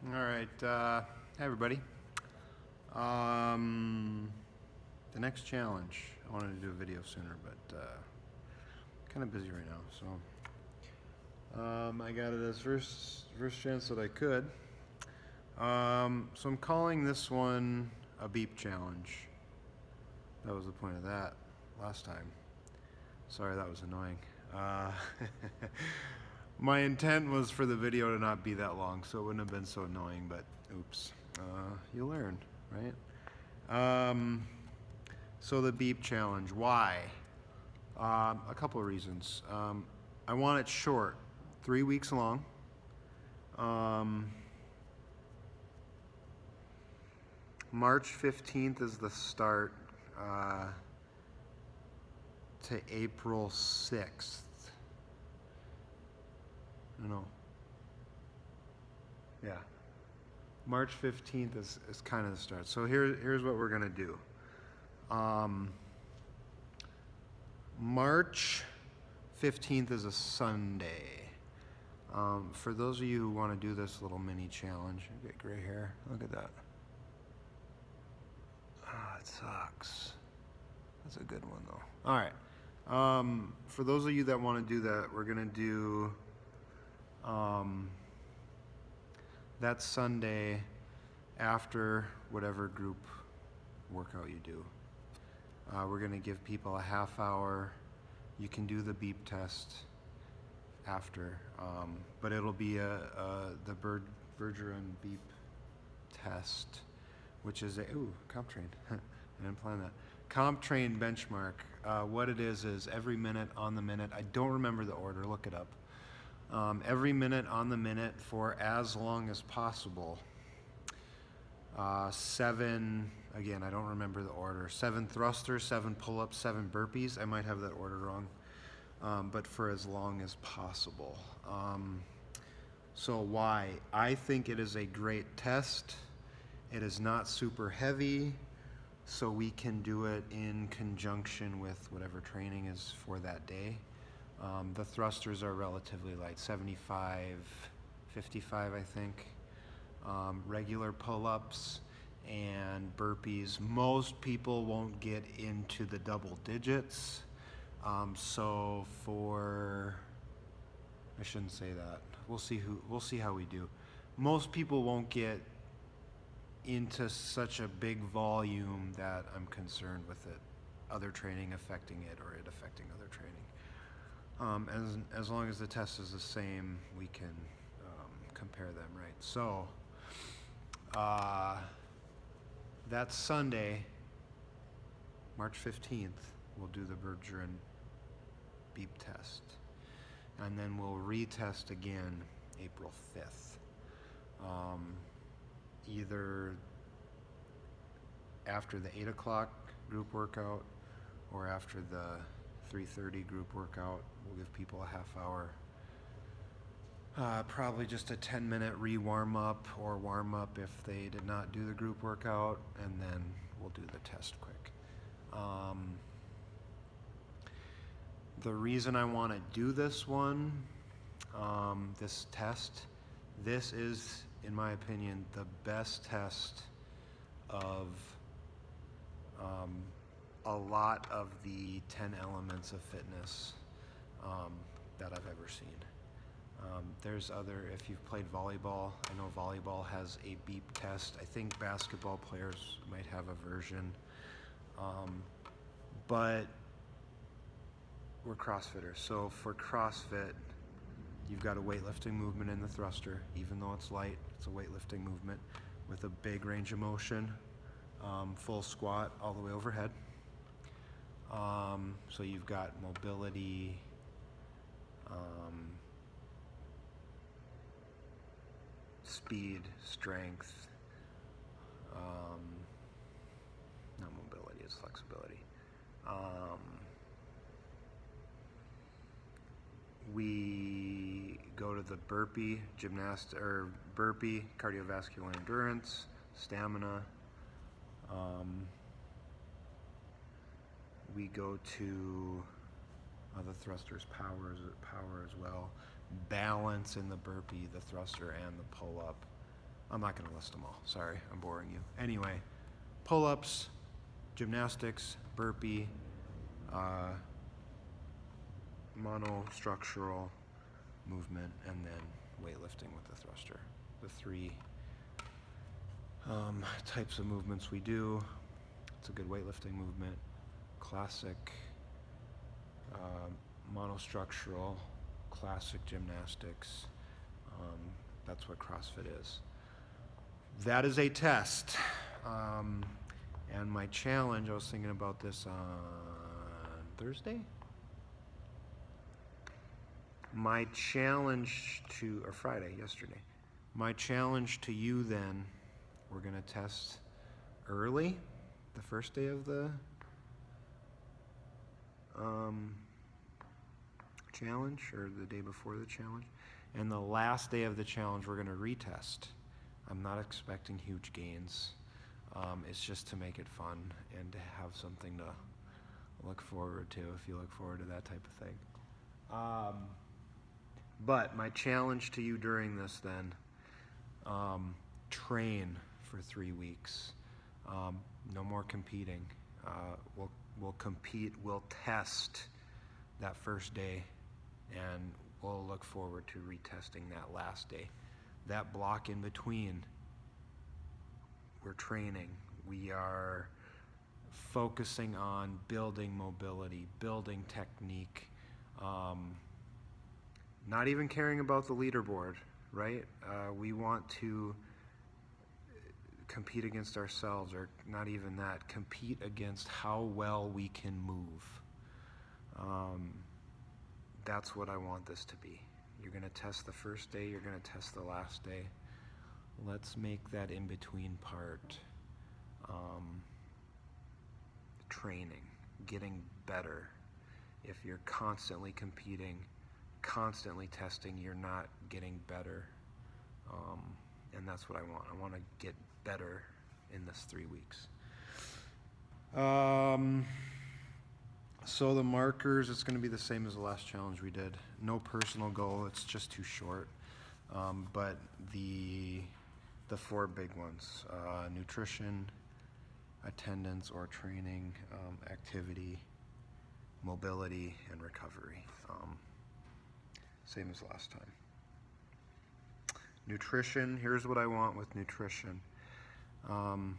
All right, hi everybody. The next challenge, I wanted to do a video sooner, but kind of busy right now, so I got it as first chance that I could. So I'm calling this one a beep challenge. That was the point of that last time. Sorry, that was annoying. My intent was for the video to not be that long, so it wouldn't have been so annoying, but oops. You learn, right? So the beep challenge, why? A couple of reasons. I want it short, 3 weeks long. March 15th is the start to April 6th. No. Yeah. March 15th is kind of the start. So here's what we're going to do. March 15th is a Sunday. For those of you who want to do this little mini challenge, you get gray hair. Look at that. Ah, it sucks. That's a good one though. All right. For those of you that want to do that, we're gonna do that Sunday after whatever group workout you do. We're gonna give people a half hour. You can do the beep test after, but it'll be the Bergeron beep test, which is a CompTrain. I didn't plan that. CompTrain benchmark. What it is every minute on the minute. I don't remember the order. Look it up. Every minute on the minute for as long as possible. 7. Again, I don't remember the order. 7 thrusters, 7 pull-ups, 7 burpees. I might have that order wrong. But for as long as possible. So why? I think it is a great test. It is not super heavy, so we can do it in conjunction with whatever training is for that day. The thrusters are relatively light, 75, 55, I think. Regular pull-ups and burpees. Most people won't get into the double digits. So I shouldn't say that. We'll see how we do. Most people won't get into such a big volume that I'm concerned with it, other training affecting it or it affecting other training. As long as the test is the same, we can compare them, right? So that Sunday, March 15th, we'll do the Bergeron beep test. And then we'll retest again April 5th. Either after the 8 o'clock group workout or after the 3:30 group workout. We'll give people a half hour. Probably just a 10-minute re-warm up or warm up if they did not do the group workout, and then we'll do the test quick. The reason I want to do this one, this test, this is, in my opinion, the best test of a lot of the 10 elements of fitness that I've ever seen. There's other, if you've played volleyball, I know volleyball has a beep test. I think basketball players might have a version. But we're CrossFitters. So for CrossFit, you've got a weightlifting movement in the thruster. Even though it's light, it's a weightlifting movement with a big range of motion, full squat all the way overhead. So you've got mobility, speed, strength, not mobility, it's flexibility. We go to the burpee, burpee, cardiovascular endurance, stamina. We go to the thrusters, power as well. Balance in the burpee, the thruster, and the pull-up. I'm not going to list them all. Sorry, I'm boring you. Anyway, pull-ups, gymnastics, burpee, monostructural movement, and then weightlifting with the thruster. The three types of movements we do. It's a good weightlifting movement. Classic monostructural, classic gymnastics. That's what CrossFit is. That is a test. And my challenge, I was thinking about this on Thursday. My challenge to, or Friday, yesterday. My challenge to you then, we're going to test early, the first day of the challenge, or the day before the challenge. And the last day of the challenge, we're going to retest. I'm not expecting huge gains. It's just to make it fun and to have something to look forward to if you look forward to that type of thing. But my challenge to you during this then, train for 3 weeks. No more competing. We'll compete, we'll test that first day, and we'll look forward to retesting that last day. That block in between, we're training. We are focusing on building mobility, building technique, not even caring about the leaderboard, right? We want to compete against ourselves, or not even that, compete against how well we can move. That's what I want this to be. You're going to test the first day, you're going to test the last day. Let's make that in-between part training, getting better. If you're constantly competing, constantly testing, you're not getting better. And that's what I want. I want to get better in this 3 weeks. So the markers, it's going to be the same as the last challenge we did. No personal goal, it's just too short. But the 4 big ones, nutrition, attendance or training, activity, mobility, and recovery. Same as last time. Nutrition, here's what I want with nutrition. 1,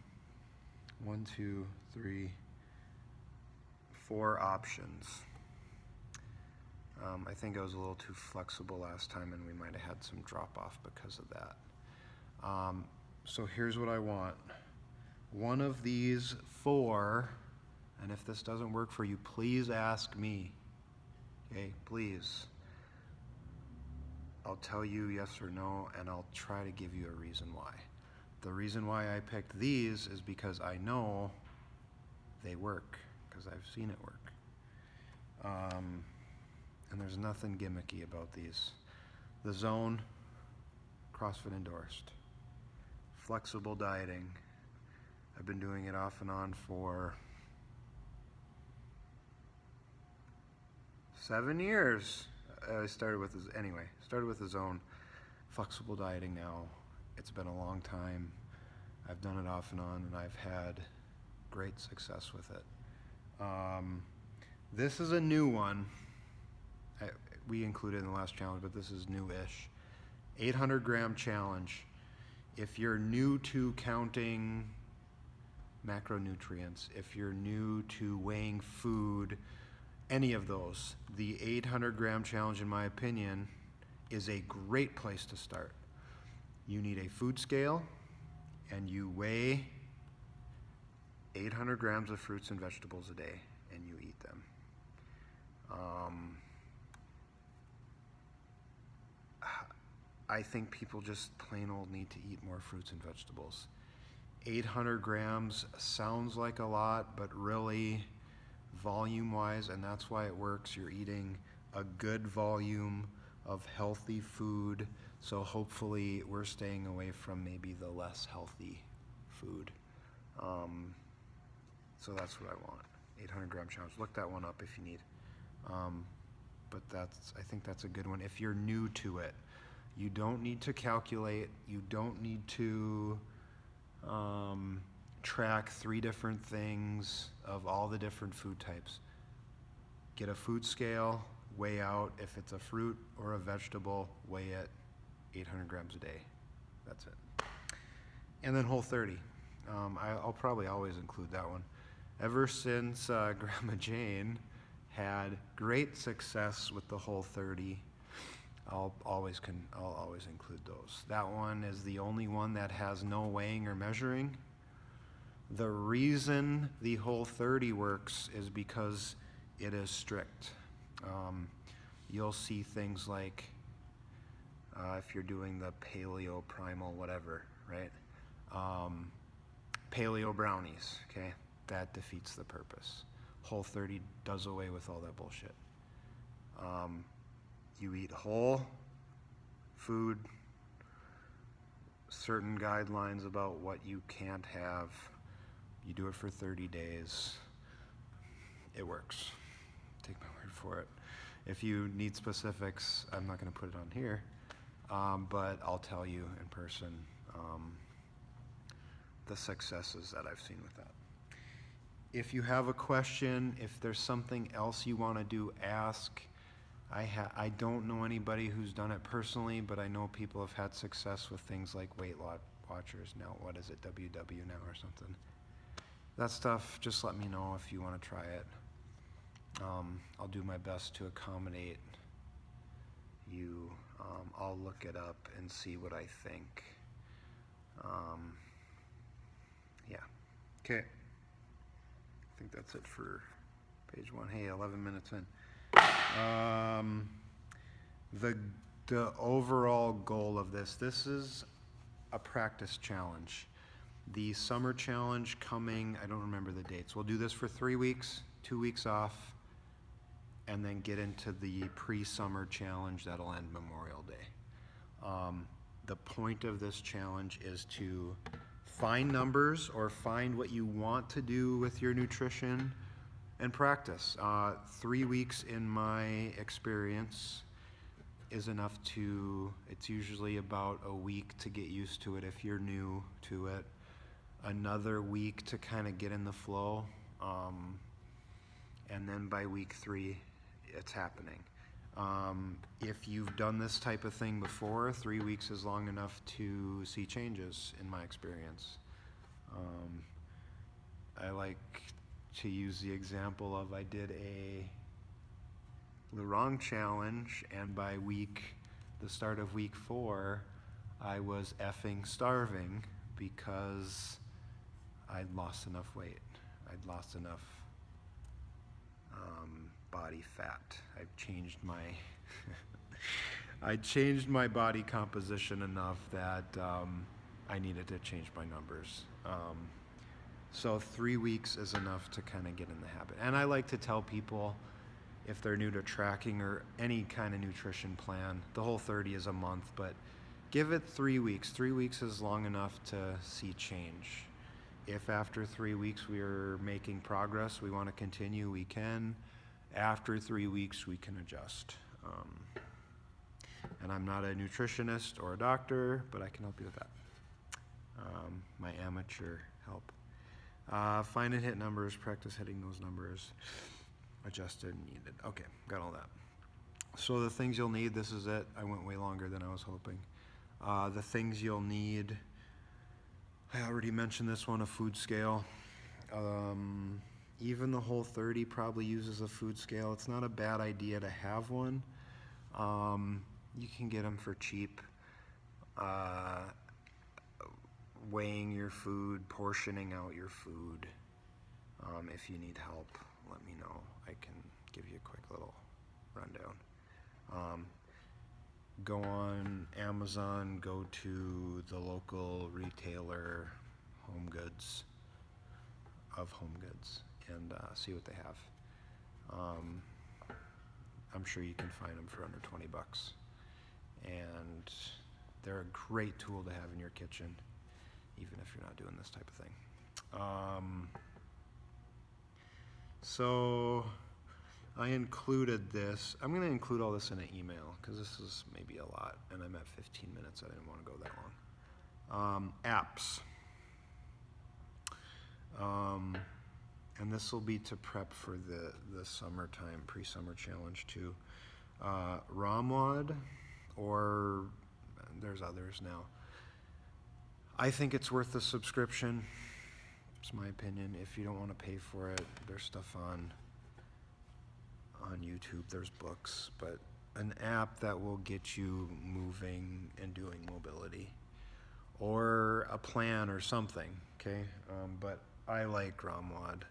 2, 3, 4 options. I think I was a little too flexible last time, and we might have had some drop off because of that. So here's what I want. One of these 4, and if this doesn't work for you, please ask me. Okay, please. I'll tell you yes or no, and I'll try to give you a reason why. The reason why I picked these is because I know they work, because I've seen it work. And there's nothing gimmicky about these. The Zone, CrossFit endorsed. Flexible dieting. I've been doing it off and on for 7 years. I started with the Zone. Flexible dieting now. It's been a long time. I've done it off and on, and I've had great success with it. This is a new one. We included in the last challenge, but this is new-ish. 800-gram challenge. If you're new to counting macronutrients, if you're new to weighing food, any of those, the 800-gram challenge, in my opinion, is a great place to start. You need a food scale, and you weigh 800 grams of fruits and vegetables a day, and you eat them. I think people just plain old need to eat more fruits and vegetables. 800 grams sounds like a lot, but really, volume-wise, and that's why it works, you're eating a good volume of healthy food, so hopefully we're staying away from maybe the less healthy food. So that's what I want. 800-gram challenge. Look that one up if you need. But I think that's a good one if you're new to it. You don't need to calculate. You don't need to track 3 different things of all the different food types. Get a food scale, weigh out if it's a fruit or a vegetable, weigh it 800 grams a day. That's it. And then Whole30. I'll probably always include that one. Ever since Grandma Jane had great success with the Whole30, I'll always include those. That one is the only one that has no weighing or measuring. The reason the Whole30 works is because it is strict. You'll see things like if you're doing the paleo, primal, whatever, right? Paleo brownies, okay? That defeats the purpose. Whole30 does away with all that bullshit. You eat whole food, certain guidelines about what you can't have. You do it for 30 days. It works. Take my word for it. If you need specifics, I'm not going to put it on here, but I'll tell you in person the successes that I've seen with that. If you have a question, if there's something else you want to do, ask. I don't know anybody who's done it personally, but I know people have had success with things like Weight Watchers. Now, what is it, WW now or something? That stuff, just let me know if you want to try it. I'll do my best to accommodate you. I'll look it up and see what I think. Yeah. Okay. I think that's it for page 1. Hey, 11 minutes in. The overall goal of this is a practice challenge. The summer challenge coming, I don't remember the dates. We'll do this for 3 weeks, 2 weeks off, and then get into the pre-summer challenge that'll end Memorial Day. The point of this challenge is to find numbers or find what you want to do with your nutrition and practice. 3 weeks in my experience is enough it's usually about a week to get used to it if you're new to it. Another week to kind of get in the flow. And then by week 3, it's happening. If you've done this type of thing before, 3 weeks is long enough to see changes in my experience. I like to use the example of I did a Lurong challenge, and by the start of week 4, I was effing starving because I'd lost enough weight. I'd lost enough body fat. I've changed my body composition enough that I needed to change my numbers. So 3 weeks is enough to kind of get in the habit. And I like to tell people, if they're new to tracking or any kind of nutrition plan, the Whole30 is a month, but give it 3 weeks. 3 weeks is long enough to see change. If after 3 weeks we are making progress, we want to continue, we can. After 3 weeks, we can adjust. And I'm not a nutritionist or a doctor, but I can help you with that. My amateur help. Find and hit numbers, practice hitting those numbers. Adjusted and needed. Okay, got all that. So the things you'll need, this is it. I went way longer than I was hoping. The things you'll need, I already mentioned this one, a food scale. Even the Whole30 probably uses a food scale. It's not a bad idea to have one. You can get them for cheap. Weighing your food, portioning out your food. If you need help, let me know. I can give you a quick little rundown. Go on Amazon, go to the local retailer, Home Goods, and see what they have. I'm sure you can find them for under $20. And they're a great tool to have in your kitchen, even if you're not doing this type of thing. So I included this. I'm going to include all this in an email because this is maybe a lot, and I'm at 15 minutes. I didn't want to go that long. Apps. And this will be to prep for the summertime, pre-summer challenge too. ROMWAD, or there's others now. I think it's worth the subscription. It's my opinion. If you don't want to pay for it, there's stuff on YouTube, there's books, but an app that will get you moving and doing mobility, or a plan or something, okay? But I like ROMWAD,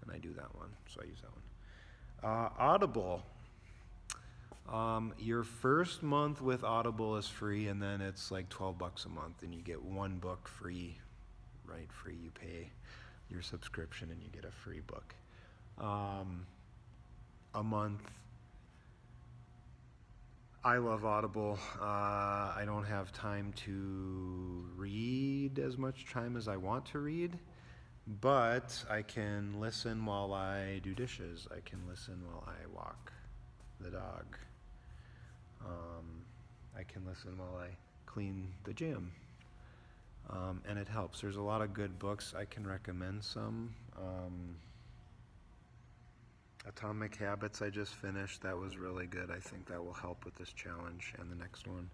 and I do that one, so I use that one. Audible. Your first month with Audible is free, and then it's like $12 a month, and you get one book free, right? Free. You pay your subscription, and you get a free book. A month. I love Audible. I don't have time to read as much time as I want to read, but I can listen while I do dishes. I can listen while I walk the dog. I can listen while I clean the gym. And it helps. There's a lot of good books. I can recommend some. Atomic Habits I just finished. That was really good. I think that will help with this challenge and the next one.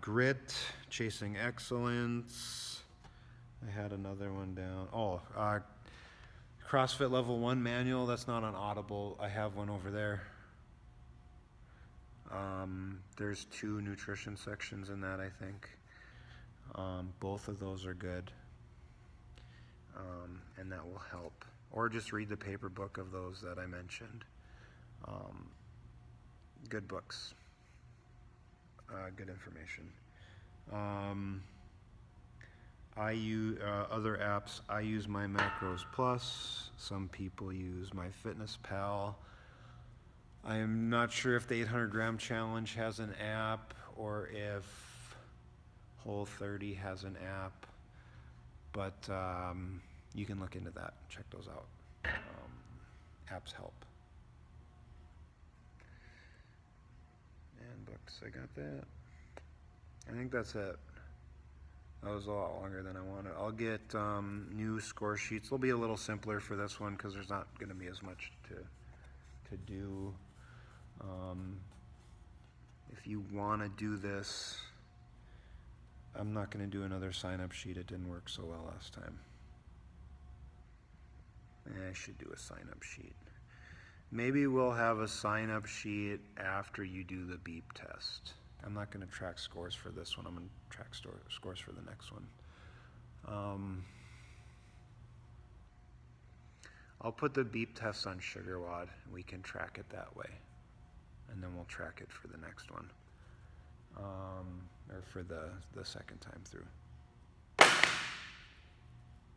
Grit, Chasing Excellence. I had another one down. CrossFit Level 1 manual. That's not on Audible. I have one over there. There's 2 nutrition sections in that, I think. Both of those are good. And that will help. Or just read the paper book of those that I mentioned. Good books. Good information. I use other apps. I use My Macros Plus. Some people use MyFitnessPal. I am not sure if the 800 gram challenge has an app or if Whole30 has an app, but you can look into that. Check those out. Apps help. And books, I got that. I think that's it. That was a lot longer than I wanted. I'll get new score sheets. They'll be a little simpler for this one because there's not going to be as much to do. If you want to do this, I'm not going to do another sign-up sheet. It didn't work so well last time. I should do a sign-up sheet. Maybe we'll have a sign-up sheet after you do the beep test. I'm not going to track scores for this one. I'm going to track scores for the next one. I'll put the beep test on SugarWOD, and we can track it that way. And then we'll track it for the next one. Or for the second time through.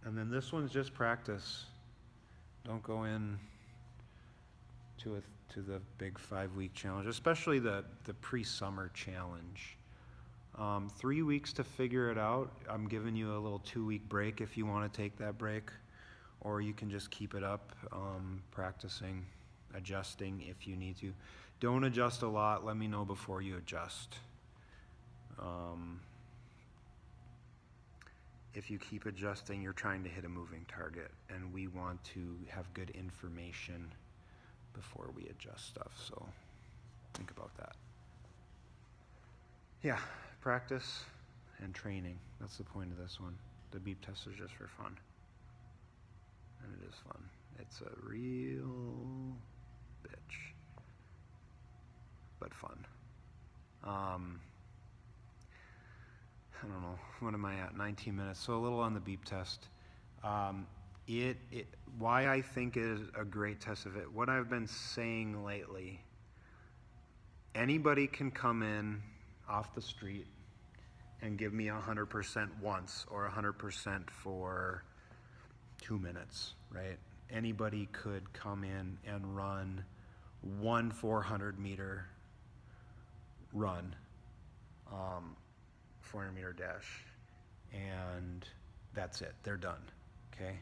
And then this one's just practice. Don't go in to the big 5-week challenge, especially the pre-summer challenge. 3 weeks to figure it out. I'm giving you a little 2-week break if you want to take that break, or you can just keep it up, practicing, adjusting if you need to. Don't adjust a lot. Let me know before you adjust. If you keep adjusting, you're trying to hit a moving target, and we want to have good information before we adjust stuff, so think about that. Yeah, practice and training. That's the point of this one. The beep test is just for fun. And it is fun. It's a real bitch, but fun. I don't know, what am I at? 19 minutes, so a little on the beep test. Why I think it is a great test of it, what I've been saying lately, anybody can come in off the street and give me 100% once or 100% for 2 minutes, right? Anybody could come in and run one 400-meter run, 400-meter dash, and that's it. They're done, okay?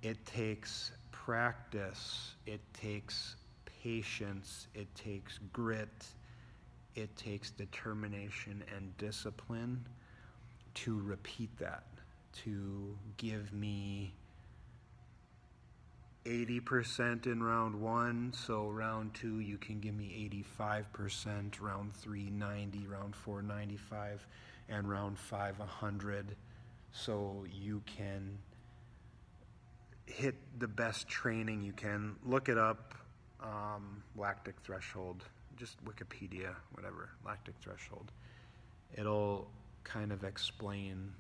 It takes practice. It takes patience, it takes grit, it takes determination and discipline to repeat that, to give me 80% in round 1, so round 2 you can give me 85%, round 3 90, round 4 95, and round 5 100, so you can hit the best training you can. Look it up, lactic threshold, just Wikipedia, whatever, lactic threshold. It'll kind of explain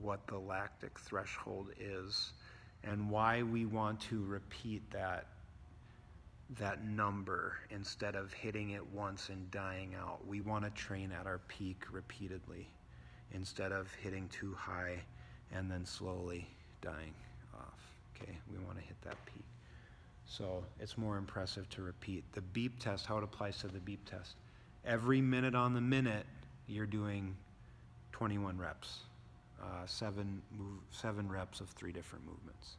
what the lactic threshold is and why we want to repeat that number instead of hitting it once and dying out. We want to train at our peak repeatedly instead of hitting too high and then slowly dying off. Okay, we want to hit that peak. So it's more impressive to repeat. The beep test, how it applies to the beep test. Every minute on the minute, you're doing 21 reps. 7 reps of 3 different movements.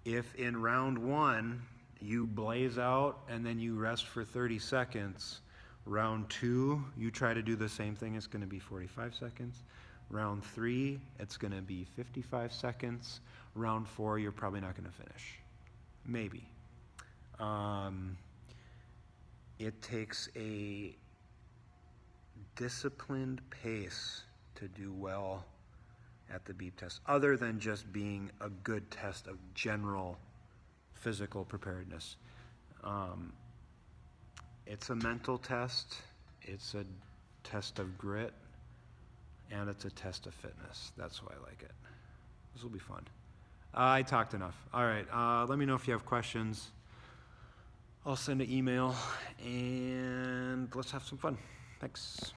If in round 1 you blaze out and then you rest for 30 seconds, round 2 you try to do the same thing, it's going to be 45 seconds. Round 3 it's going to be 55 seconds. Round 4 you're probably not going to finish. Maybe. It takes a disciplined pace to do well at the beep test, other than just being a good test of general physical preparedness. It's a mental test, it's a test of grit, and it's a test of fitness. That's why I like it. This will be fun. I talked enough. All right, let me know if you have questions. I'll send an email, and let's have some fun. Thanks.